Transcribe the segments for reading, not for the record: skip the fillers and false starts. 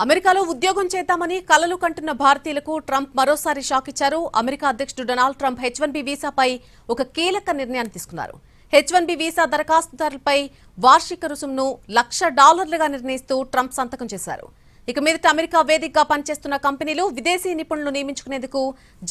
అమెరికాలో ఉద్యోగం చేద్దామని కలలు కంటున్న భారతీయులకు ట్రంప్ మరోసారి షాక్ ఇచ్చారు. అమెరికా అధ్యక్షుడు డొనాల్డ్ ట్రంప్ H1B వీసాపై ఒక కీలక నిర్ణయాన్ని తీసుకున్నారు. H1B వీసా దరఖాస్తుదారులపై వార్షిక రుసుమును $1,00,000గా నిర్ణయిస్తూ ట్రంప్ సంతకం చేశారు. ఇక మీదట అమెరికా వేదికగా పనిచేస్తున్న కంపెనీలు విదేశీ నిపుణులు నియమించుకునేందుకు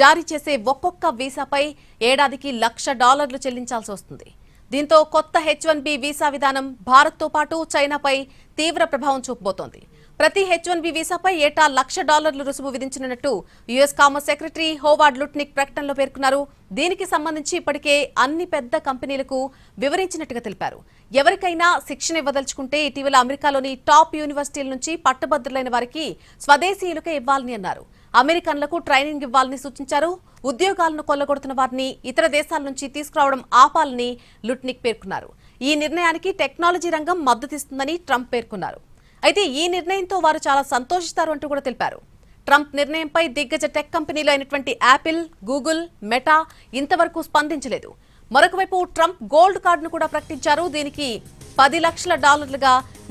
జారీ చేసే ఒక్కొక్క వీసాపై ఏడాదికి $1,00,000 చెల్లించాల్సి వస్తుంది. దీంతో కొత్త H1B వీసా విధానం భారత్తో పాటు చైనాపై తీవ్ర ప్రభావం చూపబోతోంది. ప్రతి H1B వీసాపై ఏటా $1,00,000 రుసుము విధించనున్నట్టు US commerce secretary Howard Lutnick ప్రకటనలో పేర్కొన్నారు. దీనికి సంబంధించి ఇప్పటికే అన్ని పెద్ద కంపెనీలకు వివరించినట్టుగా తెలిపారు. ఎవరికైనా శిక్షణ ఇవ్వదలుచుకుంటే ఇటీవల అమెరికాలోని టాప్ యూనివర్సిటీల నుంచి పట్టుభద్రులైన వారికి స్వదేశీయులకే ఇవ్వాలని అన్నారు. అమెరికన్లకు ట్రైనింగ్ ఇవ్వాలని సూచించారు. ఉద్యోగాలను కొల్లగొడుతున్న వారిని ఇతర దేశాల నుంచి తీసుకురావడం ఆపాలని లుట్నిక్ పేర్కొన్నారు. ఈ నిర్ణయానికి టెక్నాలజీ రంగం మద్దతిస్తుందని ట్రంప్ పేర్కొన్నారు. అయితే ఈ నిర్ణయంతో వారు చాలా సంతోషిస్తారు అంటూ కూడా తెలిపారు. ట్రంప్ నిర్ణయంపై దిగ్గజ టెక్ కంపెనీలు అయినటువంటి యాపిల్, గూగుల్, మెటా ఇంతవరకు స్పందించలేదు. మరొకవైపు ట్రంప్ గోల్డ్ కార్డును కూడా ప్రకటించారు. దీనికి $10 లక్షల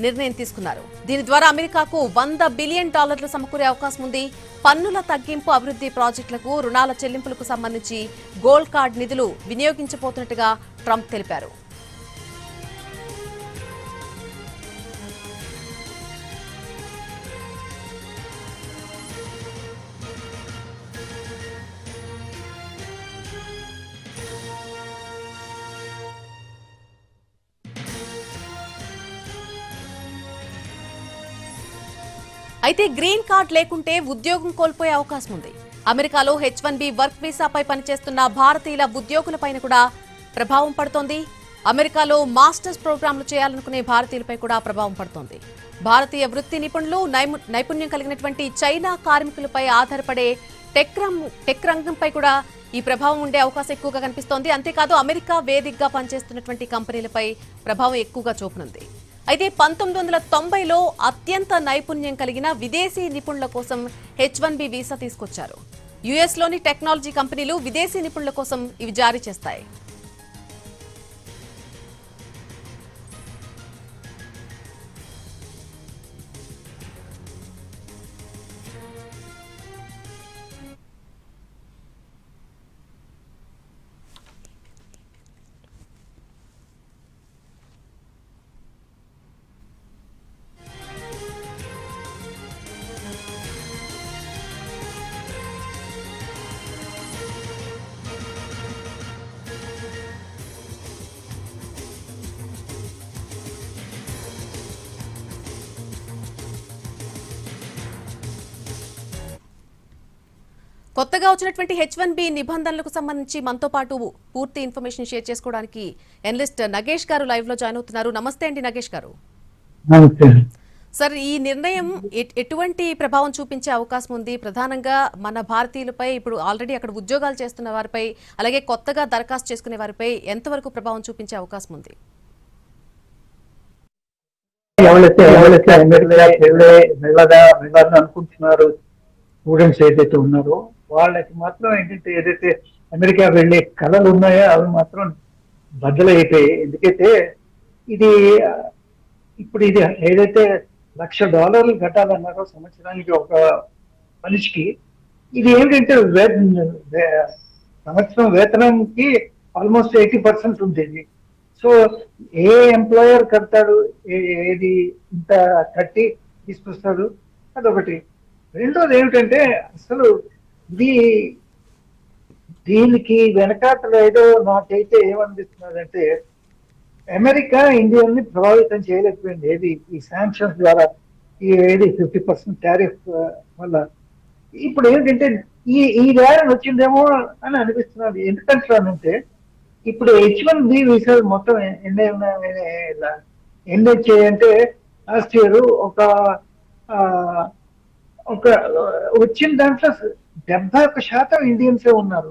నిర్ణయం తీసుకున్నారు. దీని ద్వారా అమెరికాకు $100 బిలియన్ సమకూరే అవకాశం ఉంది. పన్నుల తగ్గింపు, అభివృద్ధి ప్రాజెక్టులకు, రుణాల చెల్లింపులకు సంబంధించి గోల్డ్ కార్డ్ నిధులు వినియోగించబోతున్నట్టుగా ట్రంప్ తెలిపారు. అయితే గ్రీన్ కార్డ్ లేకుంటే ఉద్యోగం కోల్పోయే అవకాశం ఉంది. అమెరికాలో H1B వర్క్ వీసాపై పనిచేస్తున్న భారతీయుల ఉద్యోగులపైన కూడా ప్రభావం పడుతోంది. అమెరికాలో మాస్టర్స్ ప్రోగ్రాంలు చేయాలనుకునే భారతీయులపై కూడా ప్రభావం పడుతోంది. భారతీయ వృత్తి నిపుణులు, నైపుణ్యం కలిగినటువంటి చైనా కార్మికులపై ఆధారపడే టెక్ రంగంపై కూడా ఈ ప్రభావం ఉండే అవకాశం ఎక్కువగా కనిపిస్తోంది. అంతేకాదు అమెరికా వేదికగా పనిచేస్తున్నటువంటి కంపెనీలపై ప్రభావం ఎక్కువగా చూపనుంది. అయితే 1990లో అత్యంత నైపుణ్యం కలిగిన విదేశీ నిపుణుల కోసం H1B వీసా తీసుకొచ్చారు. యుఎస్లోని టెక్నాలజీ కంపెనీలు విదేశీ నిపుణుల కోసం ఇవి జారీ చేస్తాయి. కొత్తగా వచ్చినటువంటి H1B నిబంధనలకు సంబంధించి మనతో పాటు పూర్తి ఇన్ఫర్మేషన్ షేర్ చేసుకోవడానికి ఎనలిస్ట్ నగేష్ గారు లైవ్ లో జాయిన్ అవుతున్నారు. నమస్తే అండి నగేష్ గారు. సార్, ఈ నిర్ణయం ఎటువంటి ప్రభావం చూపించే అవకాశం ఉంది? ప్రధానంగా మన భారతీయులపై, ఇప్పుడు ఆల్రెడీ అక్కడ ఉద్యోగాలు చేస్తున్న వారిపై, అలాగే కొత్తగా దరఖాస్తు చేసుకునే వారిపై ఎంతవరకు ప్రభావం చూపించే అవకాశం ఉంది? అనుకుంటున్నారు స్టూడెంట్స్ ఏదైతే ఉన్నారో వాళ్ళకి మాత్రం ఏంటంటే ఏదైతే అమెరికా వెళ్లే కళలు ఉన్నాయో అవి మాత్రం బద్దలైపోయాయి. ఎందుకైతే ఇది ఇప్పుడు ఇది ఏదైతే $1,00,000 కట్టాలన్నారో సంవత్సరానికి ఒక మనిషికి, ఇది ఏమిటంటే సంవత్సరం వేతనంకి ఆల్మోస్ట్ 80% ఉంటుంది. సో ఏ ఎంప్లాయర్ కడతాడు? ఏది ఇంత కట్టి తీసుకొస్తాడు? అదొకటి. రెండోది ఏమిటంటే అసలు దీనికి వెనకాతలు ఏదో నాకైతే ఏమనిపిస్తున్నదంటే అమెరికా ఇండియాని ప్రభావితం చేయలేకపోయింది. ఏది ఈ శాంక్షన్స్ ద్వారా, ఏది 50% టారిఫ్ వల్ల. ఇప్పుడు ఏంటంటే ఈ వేరం వచ్చిందేమో అని అనిపిస్తున్నది. ఎందుకంటే ఇప్పుడు H1B వీసాలు మొత్తం ఎన్ని వచ్చాయంటే లాస్ట్ ఇయర్ ఒక వచ్చిన దాంట్లో 71% ఇండియన్సే ఉన్నారు.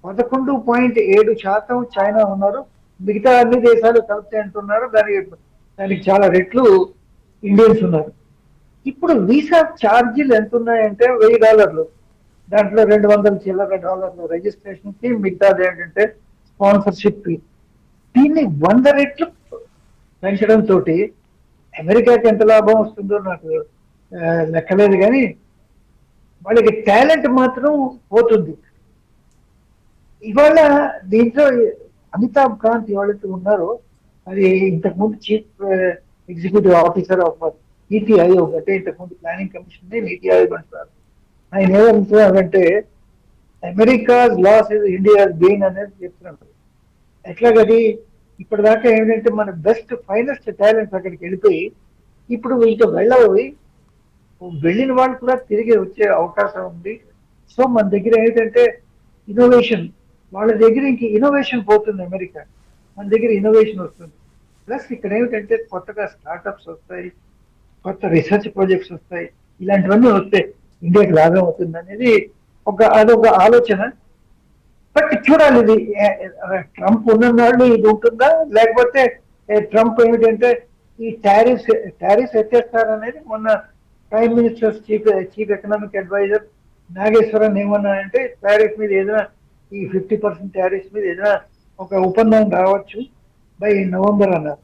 11.7% చైనా ఉన్నారు. మిగతా అన్ని దేశాలు కలిపి అంటున్నారు దానికి చాలా రెట్లు ఇండియన్స్ ఉన్నారు. ఇప్పుడు వీసా ఛార్జీలు ఎంత ఉన్నాయంటే $1,000. దాంట్లో $200 రిజిస్ట్రేషన్ కి, మిగతాది ఏంటంటే స్పాన్సర్షిప్ ఫీ. దీన్ని 100 రెట్లు పెంచడం తోటి అమెరికాకి ఎంత లాభం వస్తుందో నాకు లెక్కలేదు కానీ వాళ్ళకి టాలెంట్ మాత్రం పోతుంది. ఇవాళ దీంట్లో అమితాబ్ కాంత్ ఎవరైతే ఉన్నారో అది ఇంతకుముందు చీఫ్ ఎగ్జిక్యూటివ్ ఆఫీసర్ ఆఫ్ నీతి ఆయోగ్, అంటే ఇంతకుముందు ప్లానింగ్ కమిషన్ నీతి ఆయోగ్ అంటున్నారు. ఆయన ఏమంటున్నారంటే America's loss is India's gain అనేది చెప్తున్నారు. ఎట్లాగది ఇప్పటిదాకా ఏంటంటే మన బెస్ట్ ఫైనెస్ట్ టాలెంట్స్ అక్కడికి వెళ్ళిపోయి ఇప్పుడు వీళ్ళతో వెళ్ళబోయి వెళ్ళిన వాళ్ళు కూడా తిరిగి వచ్చే అవకాశం ఉంది. సో మన దగ్గర ఏంటంటే ఇన్నోవేషన్, వాళ్ళ దగ్గర ఇంక ఇన్నోవేషన్ పోతుంది అమెరికా, మన దగ్గర ఇన్నోవేషన్ వస్తుంది. ప్లస్ ఇక్కడ ఏమిటంటే కొత్తగా స్టార్టప్స్ వస్తాయి, కొత్త రీసెర్చ్ ప్రాజెక్ట్స్ వస్తాయి. ఇలాంటివన్నీ వస్తే ఇండియాకి లాభం అవుతుంది అనేది అదొక ఆలోచన. బట్ చూడాలి ఇది ట్రంప్ ఉన్ననాళ్ళు ఇది ఉంటుందా, లేకపోతే ట్రంప్ ఏమిటంటే ఈ టారిఫ్స్ ఎత్తేస్తారనేది మొన్న prime minister chief economic adviser Nageswaran ఏమన్నారంటే టారిఫ్ మీద ఏదైనా ఈ 50% టారిఫ్స్ మీద ఏదైనా ఒక ఒప్పందం రావచ్చు బై నవంబర్ అన్నారు.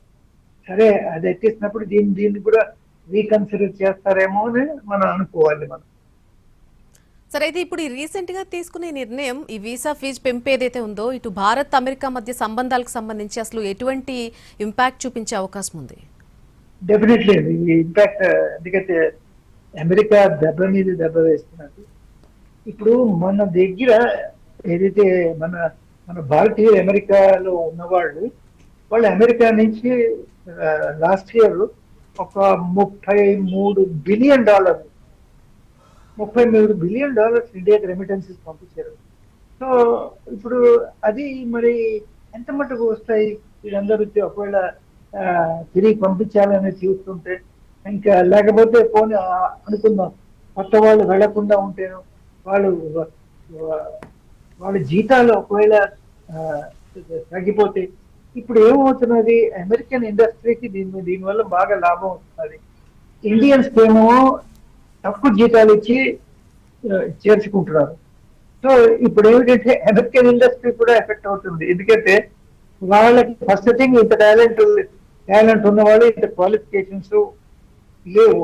సరే అది ఎత్తేసినప్పుడు దీన్ని కూడా రీకన్సిడర్ చేస్తారేమో అని మనం అనుకోవాలి. మనం సరే, అయితే ఇప్పుడు ఈ రీసెంట్ గా తీసుకునే నిర్ణయం, ఈ వీసా ఫీజు పెంపు ఏదైతే ఉందో, ఇటు భారత్ అమెరికా మధ్య సంబంధాలకు సంబంధించి అసలు ఎటువంటి ఇంపాక్ట్ చూపించే అవకాశం ఉంది? డెఫినెట్లీ ఇంపాక్ట్, ఎందుకంటే అమెరికా దెబ్బ మీద దెబ్బ వేస్తున్నది. ఇప్పుడు మన దగ్గర ఏదైతే మన మన భారతీయులు అమెరికాలో ఉన్నవాళ్ళు, వాళ్ళు అమెరికా నుంచి లాస్ట్ ఇయర్ ఒక $33 బిలియన్ ఇండియాకి రెమిటెన్సెస్ పంపించారు. సో ఇప్పుడు అది మరి ఎంత మటుకు వస్తాయి వీళ్ళందరూ ఒకవేళ తిరిగి పంపించాలని చూస్తుంటే, ఇంకా లేకపోతే పోనీ అనుకుందాం కొత్త వాళ్ళు వెళ్లకుండా ఉంటేను వాళ్ళ జీతాలు ఒకవేళ తగ్గిపోతే ఇప్పుడు ఏమవుతున్నది, అమెరికన్ ఇండస్ట్రీకి దీనివల్ల బాగా లాభం అవుతున్నది. ఇండియన్స్ ఏమో తక్కువ జీతాలు ఇచ్చి చేర్చుకుంటున్నారు. సో ఇప్పుడు ఏమిటంటే అమెరికన్ ఇండస్ట్రీ కూడా ఎఫెక్ట్ అవుతుంది. ఎందుకంటే వాళ్ళకి ఫస్ట్ థింగ్ ఇంత టాలెంట్ ఉన్న వాళ్ళు ఇంత క్వాలిఫికేషన్స్ లేవు.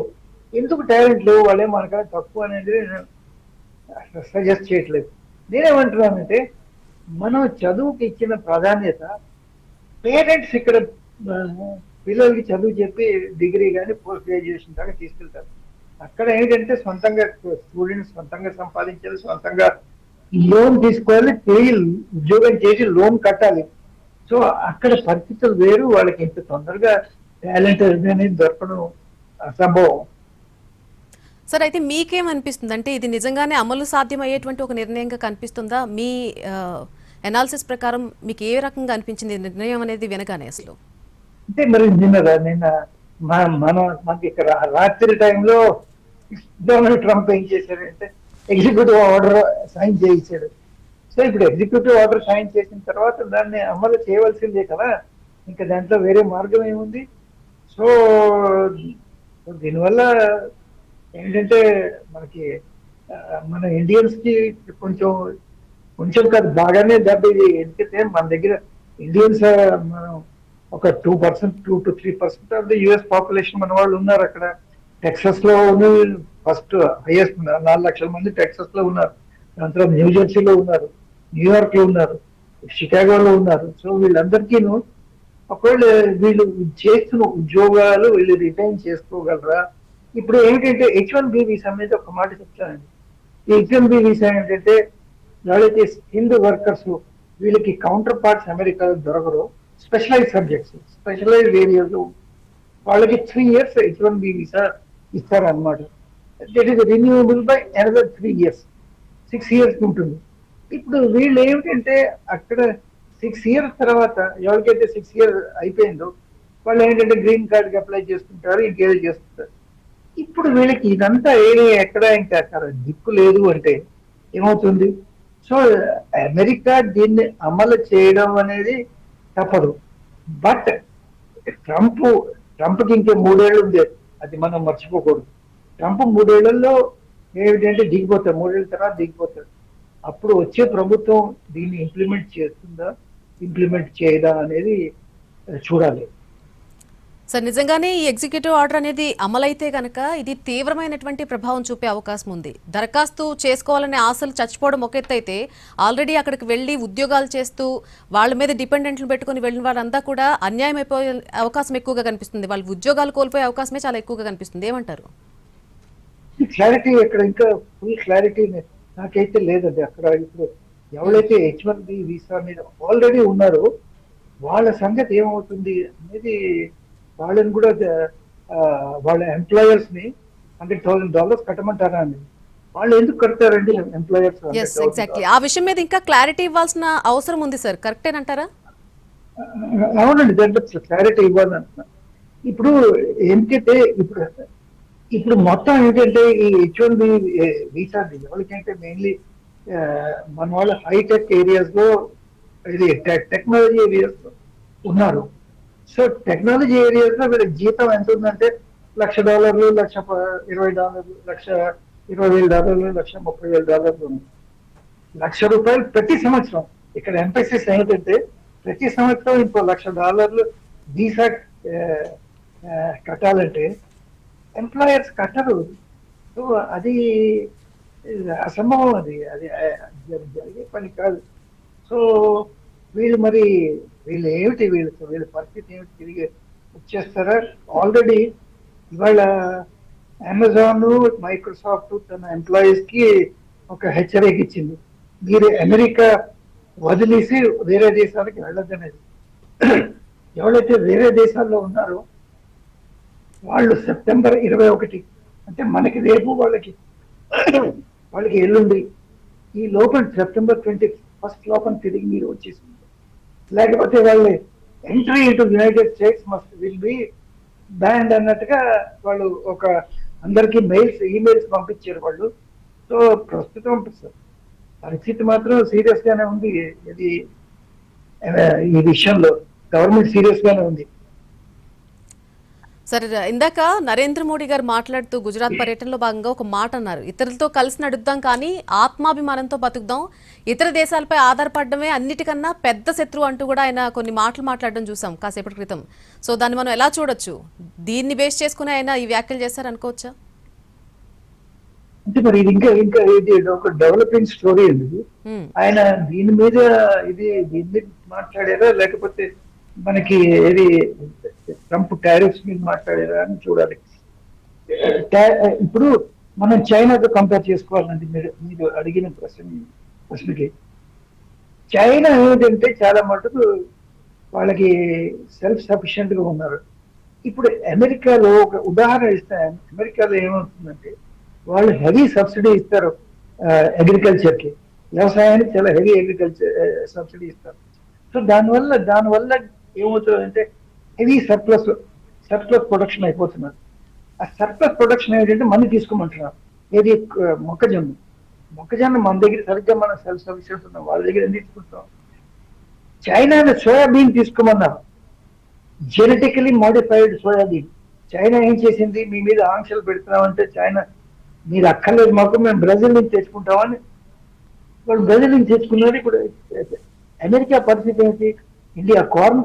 ఎందుకు టాలెంట్ లేవు, వాళ్ళే మనకన్నా తక్కువ అనేది సజెస్ట్ చేయట్లేదు. నేనేమంటున్నానంటే మనం చదువుకి ఇచ్చిన ప్రాధాన్యత, పేరెంట్స్ ఇక్కడ పిల్లలకి చదువు చెప్పి డిగ్రీ కానీ పోస్ట్ గ్రాడ్యుయేషన్ దాకా తీసుకెళ్తారు. అక్కడ ఏంటంటే సొంతంగా స్టూడెంట్స్ సొంతంగా సంపాదించాలి, సొంతంగా లోన్ తీసుకోవాలి, తిరిగి ఉద్యోగం చేసి లోన్ కట్టాలి. సో అక్కడ పరిస్థితులు వేరు, వాళ్ళకి ఇంత తొందరగా టాలెంట్ అనేది దొరకడం అసంభవం. సార్, అయితే మీకేమనిపిస్తుంది, అంటే ఇది నిజంగానే అమలు సాధ్యమయ్యేటువంటి ఒక నిర్ణయంగా కనిపిస్తుందా? మీ ఎనాలిసిస్ ప్రకారం మీకు ఏ రకంగా అనిపించింది నిర్ణయం అనేది వినగానే? అసలు అంటే మరి నిన్న మనకి ఇక్కడ రాత్రి టైంలో డొనాల్డ్ ట్రంప్ ఏం చేశాడంటే ఎగ్జిక్యూటివ్ ఆర్డర్ సైన్ చేయించాడు. సో ఇప్పుడు ఎగ్జిక్యూటివ్ ఆర్డర్ సైన్ చేసిన తర్వాత దాన్ని అమలు చేయవలసిందే కదా, ఇంకా దాంట్లో వేరే మార్గం ఏముంది. సో దీనివల్ల ఏంటంటే మనకి మన ఇండియన్స్ కి కొంచెం కాదు బాగానే దెబ్బ ఇది. ఎందుకంటే మన దగ్గర ఇండియన్స్ మనం ఒక 2% 2 to 3% of the US population మన వాళ్ళు ఉన్నారు అక్కడ. టెక్సస్ లో ఫస్ట్ హైయెస్ట్ 4 లక్షల మంది టెక్సస్ లో ఉన్నారు. దాని తర్వాత న్యూజెర్సీలో ఉన్నారు, న్యూయార్క్ లో ఉన్నారు, షికాగోలో ఉన్నారు. సో వీళ్ళందరికీను ఒకవేళ వీళ్ళు చేస్తున్న ఉద్యోగాలు వీళ్ళు రిటైన్ చేసుకోగలరా? ఇప్పుడు ఏంటంటే H1B వీసా మీద ఒక మాట చెప్తానండి. ఈ H1B వీసా ఏంటంటే ఎవరైతే స్కిల్డ్ వర్కర్స్ వీళ్ళకి కౌంటర్ పార్ట్స్ అమెరికాలో దొరకరు, స్పెషలైజ్ సబ్జెక్ట్స్ స్పెషలైజ్డ్ ఏరియాస్ వాళ్ళకి 3 years H1B వీసా ఇస్తారనమాట. That is renewable by another 3 years, 6 years ఉంటుంది. ఇప్పుడు వీళ్ళు ఏమిటంటే అక్కడ 6 years తర్వాత ఎవరికైతే 6 years అయిపోయిందో వాళ్ళు ఏంటంటే గ్రీన్ కార్డ్కి అప్లై చేసుకుంటారు, ఇంకేదో చేస్తుంటారు. ఇప్పుడు వీళ్ళకి ఇదంతా ఎక్కడ ఇంకా అక్కడ దిక్కు లేదు అంటే ఏమవుతుంది? సో అమెరికా దీన్ని అమలు చేయడం అనేది తప్పదు. బట్ ట్రంప్కి ఇంకే 3 ఏళ్ళు ఉంది, అది మనం మర్చిపోకూడదు. ట్రంప్ 3 ఏళ్లలో ఏమిటంటే దిగిపోతారు, 3 ఏళ్ళ తర్వాత దిగిపోతారు. అప్పుడు వచ్చే ప్రభుత్వం దీన్ని ఇంప్లిమెంట్ చేస్తుందా ఇంప్లిమెంట్ చేయదా అనేది చూడాలి. సార్ నిజంగానే ఈ ఎగ్జిక్యూటివ్ ఆర్డర్ అనేది అమలైతే గనక ఇది తీవ్రమైనటువంటి ప్రభావం చూపే అవకాశం ఉంది. దరఖాస్తు చేసుకోవాలనే ఆశలు చచ్చిపోవడం ఒక ఎత్తు అయితే ఆల్రెడీ అక్కడికి వెళ్ళి ఉద్యోగాలు చేస్తూ వాళ్ళ మీద డిపెండెంట్లు పెట్టుకుని వెళ్ళిన వారంతా కూడా అన్యాయం అయిపోయే అవకాశం ఎక్కువగా కనిపిస్తుంది. వాళ్ళు ఉద్యోగాలు కోల్పోయే అవకాశమే చాలా ఎక్కువగా కనిపిస్తుంది. ఏమంటారు? క్లారిటీ ఇక్కడ ఇంకా ఫుల్ క్లారిటీ నాకైతే లేదండి. అక్కడ ఇప్పుడు ఎవరైతే H1B వీసా మీద ఆల్రెడీ ఉన్నారో వాళ్ళ సంగతి ఏమవుతుంది అనేది వాళ్ళని కూడా వాళ్ళ ఎంప్లాయర్స్ ని $100,000 కట్టమంటారా అండి? వాళ్ళు ఎందుకు కడతారండి ఎంప్లాయర్స్? ఎగ్జాక్ట్లీ ఆ విషయం మీద ఇంకా క్లారిటీ ఇవ్వాల్సిన అవసరం ఉంది సార్. కరెక్టేనంటారా? అవునండి, దాంట్లో క్లారిటీ ఇవ్వాలంటున్నా. ఇప్పుడు ఏంటంటే ఇప్పుడు మొత్తం ఏంటంటే ఈ H1B వీసా ఎవరికంటే మెయిన్లీ మన వాళ్ళ హైటెక్ ఏరియాస్ లో ఇది టెక్నాలజీ ఏరియాస్ లో ఉన్నారు. సో టెక్నాలజీ ఏరియాస్ లో వీళ్ళ జీతం ఎంత ఉందంటే $1,00,000, $1,20,000, $1,20,000, $1,30,000 ఉంది. ₹1,00,000 ప్రతి సంవత్సరం. ఇక్కడ ఎంపసిస్ ఏంటంటే ప్రతి సంవత్సరం ఇంకో $1,00,000 వీసా కట్టాలంటే ఎంప్లాయర్స్ కట్టరు. సో అది అసంభవం, అది అది జరిగే పని కాదు. సో వీళ్ళు ఏమిటి, వీళ్ళ పరిస్థితి ఏమిటి? తిరిగి వచ్చేస్తారా? ఆల్రెడీ ఇవాళ అమెజాన్, మైక్రోసాఫ్ట్ తన ఎంప్లాయీస్ కి ఒక హెచ్చరిక ఇచ్చింది, మీరు అమెరికా వదిలేసి వేరే దేశాలకి వెళ్ళొద్దనేది. ఎవరైతే వేరే దేశాల్లో ఉన్నారో వాళ్ళు సెప్టెంబర్ 21 అంటే మనకి రేపు వాళ్ళకి ఎల్లుండి ఈ లోపల సెప్టెంబర్ 21 లోపల తిరిగి మీరు వచ్చేసింది. లేకపోతే వాళ్ళు entry into United states must will be banned అన్నట్టుగా వాళ్ళు ఒక అందరికి ఈమెయిల్స్ పంపించారు వాళ్ళు. సో ప్రస్తుతం పరిస్థితి మాత్రం సీరియస్ గానే ఉంది. ఇది ఈ విషయంలో గవర్నమెంట్ సీరియస్ గానే ఉంది. సరే, ఇందాక నరేంద్ర మోడీ గారు మాట్లాడుతూ గుజరాత్ పర్యటనలో భాగంగా ఒక మాట అన్నారు, ఇతరులతో కలిసి నడుద్దాం కానీ ఆత్మాభిమానంతో బతుకుదాం, ఇతర దేశాలపై ఆధారపడడమే అన్నిటికన్నా పెద్ద శత్రువు అంటూ కూడా ఆయన కొన్ని మాటలు మాట్లాడడం చూసాం కాసేపటి క్రితం. సో దాన్ని మనం ఎలా చూడొచ్చు? దీన్ని బేస్ చేసుకుని ఆయన ఈ వ్యాఖ్యలు చేశారనుకోవచ్చా? అంటే మరి ఇది ఇంకా ఇది ఒక డెవలపింగ్ స్టోరీ అండి. ఆయన దీని మీద మాట్లాడారా లేకపోతే మనకి ఏది ట్రంప్ టారిఫ్స్ మీద మాట్లాడారా అని చూడాలి. ఇప్పుడు మనం చైనాతో కంపేర్ చేసుకోవాలండి. మీరు అడిగిన ప్రశ్నకి చైనా ఏమిటంటే చాలా మటుకు వాళ్ళకి సెల్ఫ్ సఫిషియెంట్ గా ఉన్నారు. ఇప్పుడు అమెరికాలో ఒక ఉదాహరణ ఇస్తే, అమెరికాలో ఏమవుతుందంటే వాళ్ళు హెవీ సబ్సిడీ ఇస్తారు అగ్రికల్చర్ కి, వ్యవసాయానికి చాలా హెవీ అగ్రికల్చర్ సబ్సిడీ ఇస్తారు. సో దానివల్ల ఏమవుతుందంటే హెవీ సర్ప్లస్ ప్రొడక్షన్ అయిపోతున్నారు. ఆ సర్ప్లస్ ప్రొడక్షన్ ఏంటంటే మనం తీసుకోమంటున్నారు. ఏది మొక్కజొన్న మన దగ్గర సరిగ్గా మనం సెల్ఫ్ సఫిషియెంట్ ఉన్నాం, వాళ్ళ దగ్గర ఎందుకు తీసుకుంటాం? చైనాలో సోయాబీన్ తీసుకోమన్నారు, జెనెటికలీ మోడిఫైడ్ సోయాబీన్. చైనా ఏం చేసింది, మీ మీద ఆంక్షలు పెడుతున్నామంటే చైనా మీరు అక్కర్లేదు మాకు, మేము బ్రెజిల్ నుంచి తెచ్చుకుంటామని వాళ్ళు బ్రెజిల్ నుంచి తెచ్చుకున్నారు. ఇప్పుడు అమెరికా పరిస్థితి ఏంటి? ఇండియా కార్న్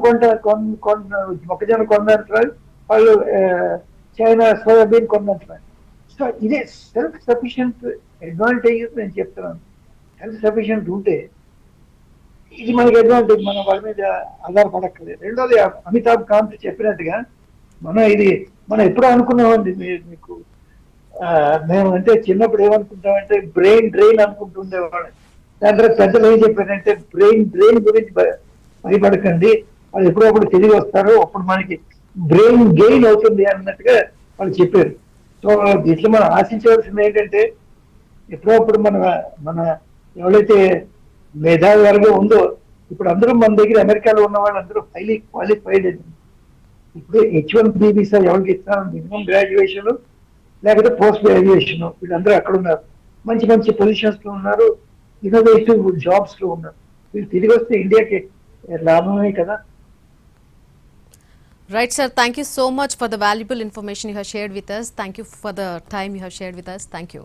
మొక్కజొన్న కొందంటున్నారు, వాళ్ళు చైనా సోయాబీన్ కొందంటున్నారు. సో ఇదే సెల్ఫ్ సఫిషియెంట్ అడ్వాంటేజెస్ నేను చెప్తున్నాను. సెల్ఫ్ సఫిషియెంట్ ఉంటే ఇది మనకి అడ్వాంటేజ్, మనం వాళ్ళ మీద ఆధారపడక్కర్లేదు. రెండోది అమితాబ్ కాంత్ చెప్పినట్టుగా మనం ఎప్పుడో అనుకున్నామండి. మీకు మేము అంటే చిన్నప్పుడు ఏమనుకుంటామంటే బ్రెయిన్ డ్రైన్ అనుకుంటుండేవాళ్ళం. దాని తర్వాత పెద్దలు ఏం చెప్పారంటే బ్రెయిన్ గురించి భయపడకండి, వాళ్ళు ఎప్పుడప్పుడు తిరిగి వస్తారు, అప్పుడు మనకి బ్రెయిన్ గెయిన్ అవుతుంది అన్నట్టుగా వాళ్ళు చెప్పారు. సో దీంట్లో మనం ఆశించవలసింది ఏంటంటే ఎప్పుడప్పుడు మన ఎవరైతే మేధావి వర్గం ఉందో, ఇప్పుడు అందరూ మన దగ్గర అమెరికాలో ఉన్న వాళ్ళు అందరూ హైలీ క్వాలిఫైడ్ అండి. ఇప్పుడు H1B వీసా ఎవరికి ఇస్తున్నారు? మినిమం గ్రాడ్యుయేషన్ లేకపోతే పోస్ట్ గ్రాడ్యుయేషన్, వీళ్ళందరూ అక్కడ ఉన్నారు, మంచి పొజిషన్స్ లో ఉన్నారు, ఇన్నోవేటివ్ జాబ్స్ లో ఉన్నారు. వీళ్ళు తిరిగి వస్తే ఇండియాకి లాభమే కదా. Right, sir. Thank you so much for the valuable information you have shared with us. Thank you for the time you have shared with us. Thank you.